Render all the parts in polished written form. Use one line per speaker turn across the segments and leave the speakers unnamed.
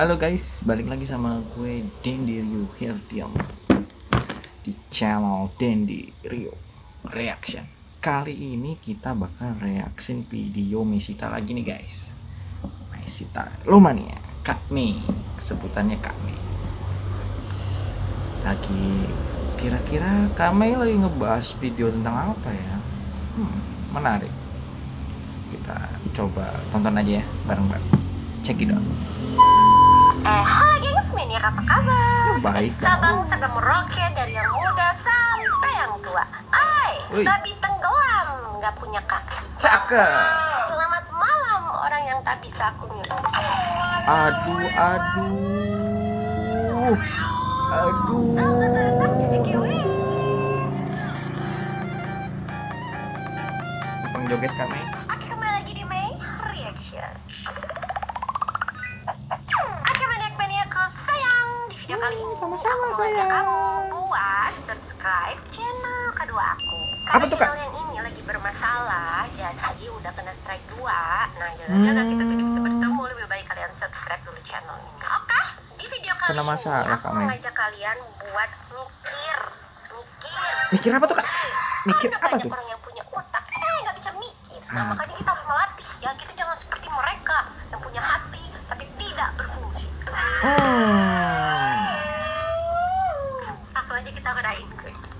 Halo guys, balik lagi sama gue Dendi Rio Hirtiam di channel Dendi Rio Reaction. Kali ini kita bakal reaction video Mesita lagi nih guys. Mesita Lumania, Kak Mei, sebutannya Kak Mei. Lagi kira-kira Kak Mei lagi ngebahas video tentang apa ya? Menarik. Kita coba tonton aja ya bareng-bareng. Check it out.
Halo gengs, Menir apa kabar?
Baik,
Sabang sedang meroket dari yang muda sampai yang tua. Tapi tenggelam, nggak punya kaki.
Cakep.
Selamat malam orang yang tak bisa aku niru.
Aduh.
Satu tulisan di kiwi.
Bang joget kami.
Oke, kembali lagi di Mei Reaction. Oke, maniak-maniakku sayang. Di video kali ini
Sama-sama,
aku mengajak kamu buat subscribe channel kedua aku.
Apa
Karena
tuh, Kak?
channel yang ini lagi bermasalah, jadi udah kena strike 2. Nah, jaga-jaga kita tidak bisa bertemu. Lebih baik kalian subscribe dulu channel ini. Oke? Di video kali
Kena masalah,
ini aku
Kak Mei.
mengajak kalian buat mikir.
Mikir apa tuh, Kak? Mikir
Ada
apa
banyak
tuh?
orang yang punya otak, nggak bisa mikir. Nah, makanya kita harus melatih ya. Kita jangan seperti mereka yang punya hati tapi tidak berfungsi. Langsung aja kita kedain.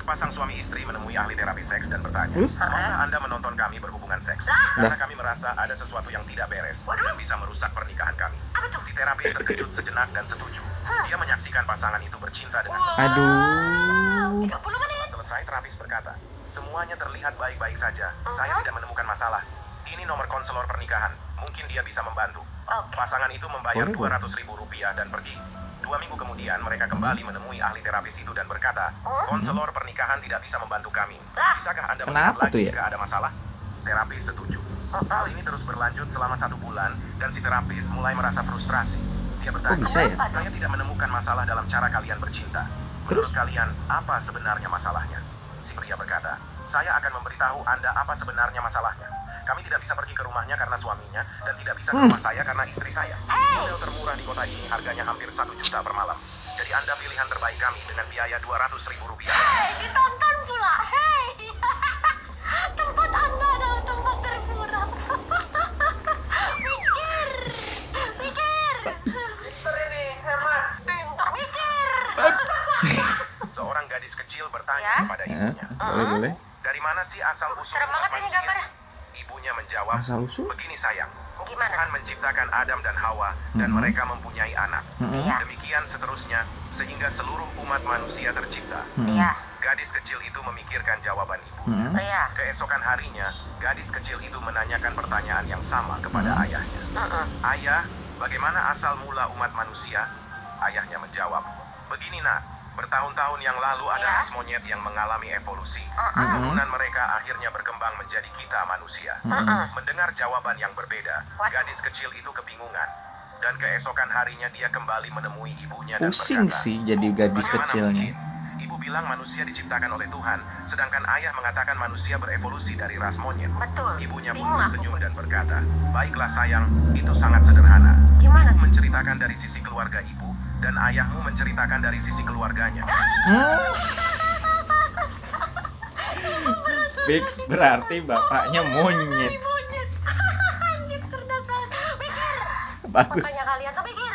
Pasang suami istri menemui ahli terapi seks dan bertanya, apakah Anda menonton kami berhubungan seks? Karena kami merasa ada sesuatu yang tidak beres dan bisa merusak pernikahan kami.
Apa tuh?
Si terapis terkejut sejenak dan setuju. Dia menyaksikan pasangan itu bercinta dengan
Aduh.
30 menit.
Selesai, terapis berkata, semuanya terlihat baik-baik saja. Saya tidak menemukan masalah. Ini nomor konselor pernikahan. Mungkin dia bisa membantu.
Oke.
Pasangan itu membayar
Oh.
Rp200.000 dan pergi. 2 minggu kemudian mereka kembali menemui ahli terapis itu dan berkata, konselor pernikahan tidak bisa membantu kami. Bisakah Anda melihat
Kenapa
lagi
tuh ya?
jika ada masalah? Terapis setuju. Hal ini terus berlanjut selama 1 bulan dan si terapis mulai merasa frustrasi. Dia bertanya,
bisa ya?
saya tidak menemukan masalah dalam cara kalian bercinta. Menurut
Terus?
kalian, apa sebenarnya masalahnya? Si pria berkata, saya akan memberitahu Anda apa sebenarnya masalahnya. Kami tidak bisa pergi ke rumahnya karena suaminya dan tidak bisa ke rumah saya karena istri saya. Hotel termurah di kota ini harganya hampir 1 juta per malam. Jadi Anda pilihan terbaik kami dengan biaya Rp200.000.
Ditonton pula. Tempat Anda adalah tempat termurah. Mikir.
Pintar ini, Herman.
Pintar mikir.
Seorang gadis kecil bertanya
Ya?
kepada ibunya,
Boleh.
dari mana sih asal usul
Serem banget ini
manusia?
gambarnya.
Ibunya menjawab,
Asal usul?
begini sayang.
Gimana?
Tuhan menciptakan Adam dan Hawa dan mereka mempunyai anak.
Iya.
Demikian seterusnya sehingga seluruh umat manusia tercipta.
Iya.
Gadis kecil itu memikirkan jawaban ibu.
Iya.
Keesokan harinya, gadis kecil itu menanyakan pertanyaan yang sama kepada ayahnya. Ayah, bagaimana asal mula umat manusia? Ayahnya menjawab, begini nak, bertahun-tahun yang lalu ada
Ya.
ras monyet yang mengalami evolusi. Keturunan mereka akhirnya berkembang menjadi kita manusia. Mendengar jawaban yang berbeda,
What?
gadis kecil itu kebingungan. Dan keesokan harinya dia kembali menemui ibunya dan
Pusing
berkata,
sih jadi gadis
"Bagaimana
kecilnya.
mungkin? Ibu bilang manusia diciptakan oleh Tuhan, sedangkan ayah mengatakan manusia berevolusi dari ras monyet."
Betul.
Ibunya pun
Bingung aku.
tersenyum dan berkata, "Baiklah sayang, itu sangat sederhana.
Gimana?
Ibu menceritakan dari sisi keluarga ibu, dan ayahmu menceritakan dari sisi keluarganya."
Fix berarti bapaknya monyet.
Monyet. Anjir, cerdas banget. Mikir.
Bagus.
Makanya kalian tuh mikir.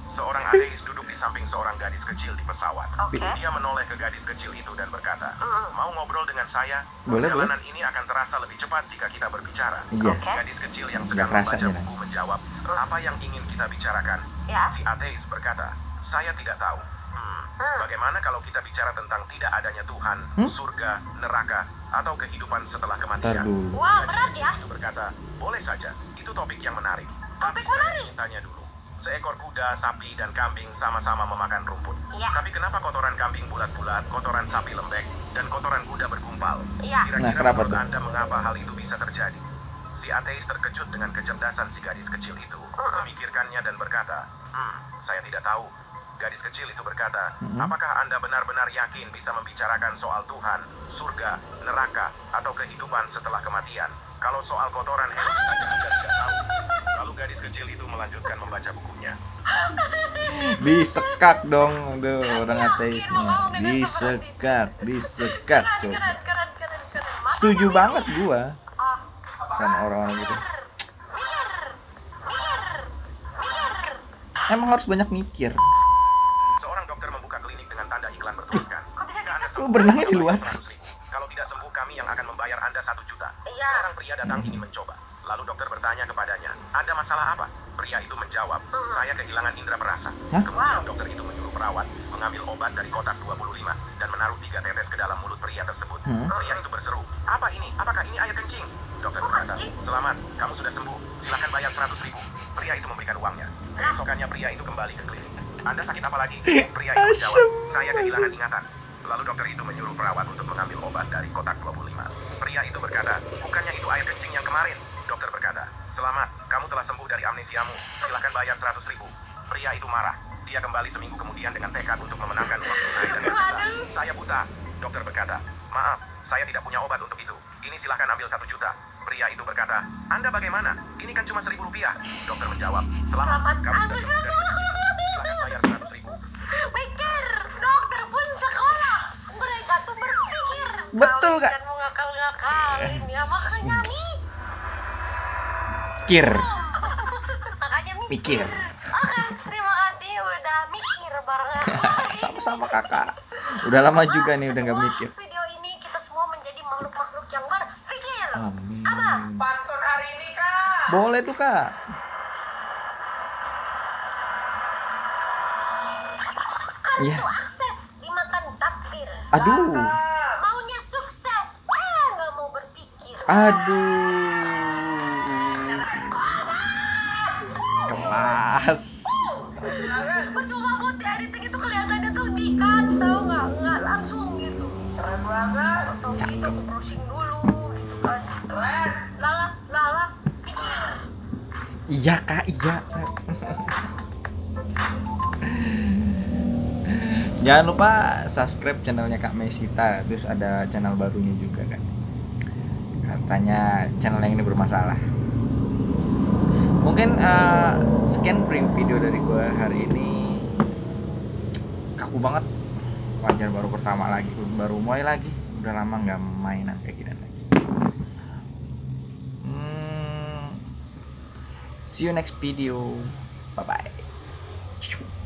Seorang ateis duduk di samping seorang gadis kecil di pesawat.
Oke.
Dia menoleh ke gadis kecil itu dan berkata, "Mau ngobrol dengan saya?
Boleh,
Perjalanan ini akan terasa lebih cepat jika kita berbicara."
Iya.
Oke.
Gadis kecil yang sedang
Nggak kerasa
membaca
nih,
buku menjawab, "Apa yang ingin kita bicarakan?"
Ya.
Si ateis berkata, "Saya tidak tahu." Bagaimana kalau kita bicara tentang tidak adanya Tuhan, surga, neraka, atau kehidupan setelah
Ntar
kematian?
dulu.
Wah,
Gadis
berat
kecil
ya.
itu berkata, "Boleh saja, itu topik yang menarik.
Topik
Tapi saya
menarik?
ingin tanya dulu. Seekor kuda, sapi, dan kambing sama-sama memakan rumput.
Iya.
Tapi kenapa kotoran kambing bulat-bulat, kotoran sapi lembek, dan kotoran kuda bergumpal?
Iya.
Kira-kira
Nah, kenapa
menurut
tuh?
Anda mengapa hal itu bisa terjadi?" Si ateis terkejut dengan kecerdasan si gadis kecil itu, memikirkannya dan berkata, "Saya tidak tahu." Gadis kecil itu berkata, "Apakah Anda benar-benar yakin bisa membicarakan soal Tuhan, surga, neraka, atau kehidupan setelah kematian? Kalau soal kotoran hewan saja Anda tidak tahu." Lalu gadis kecil itu melanjutkan membaca bukunya.
Disekak dong, aduh orang ateisnya. Disekak coba. Setuju banget gua sama orang-orang gitu. Emang harus banyak mikir.
Seorang dokter membuka klinik dengan tanda iklan bertuliskan, "Jika Anda
Lu
sembuh,
berenangnya di luar.
100.000. Kalau tidak sembuh, kami yang akan membayar Anda 1 juta."
Iya.
Seorang pria datang ingin mencoba. Lalu dokter bertanya kepadanya, "Ada masalah apa?" Pria itu menjawab, "Saya kehilangan indera perasa."
Hah?
Kemudian dokter itu menyuruh perawat mengambil obat dari kotak 25 dan menaruh 3 tetes ke dalam mulut pria tersebut. Pria itu berseru, "Apa ini? Apakah ini air kencing?" Dokter berkata, "Selamat, kamu sudah sembuh. Silakan bayar 100.000." Pria itu memberikan uangnya. Keesokannya pria itu kembali ke klinik. "Anda sakit apa lagi?" Pria itu menjawab, "Saya kehilangan ingatan." Lalu dokter itu menyuruh perawat untuk mengambil obat dari kotak 25. Pria itu berkata, "Bukannya itu air kencing yang kemarin?" Dokter berkata, "Selamat, kamu telah sembuh dari amnesiamu. Silakan bayar 100.000." Pria itu marah. Dia kembali seminggu kemudian dengan tekad untuk memenangkan uang tunai dan berkata, "Saya buta." Dokter berkata, "Maaf, saya tidak punya obat untuk itu. Ini silakan ambil 1 juta." Pria itu berkata, "Anda bagaimana? Ini kan cuma 1.000 rupiah." Dokter menjawab, "Selamat, kamu sudah sembuh dari penyakit. Silakan bayar 100.000."
Pikir, dokter pun sekolah. Mereka tuh berpikir.
Betul, Kak.
Dan mau ngakal-ngakalin ya makanya
Mikir.
makanya
Mikir.
Oke, terima kasih udah mikir bareng.
Sama-sama kakak. Udah lama juga nih udah nggak mikir.
Video ini kita semua menjadi makhluk-makhluk yang berpikir.
Amin.
Pantun hari ini, Kak.
Boleh tuh kak. Iya.
Kartu akses dimakan takdir.
Aduh.
Maunya sukses, nggak mau berpikir.
Aduh. Kelas.
Percuma buat di editing itu kelihatannya tuh di-cut, tau nggak langsung gitu.
Keren banget.
Atau gitu aku browsing dulu gitu kan. Lala, pikir.
Iya kak, iya. Jangan lupa subscribe channelnya Kak Mesita. Terus ada channel barunya juga kan. Katanya channel yang ini bermasalah. Mungkin sekian video dari gue hari ini. Kaku banget. Wajar baru pertama lagi, baru mulai lagi. Udah lama nggak mainan kayak gini lagi. See you next video. Bye bye.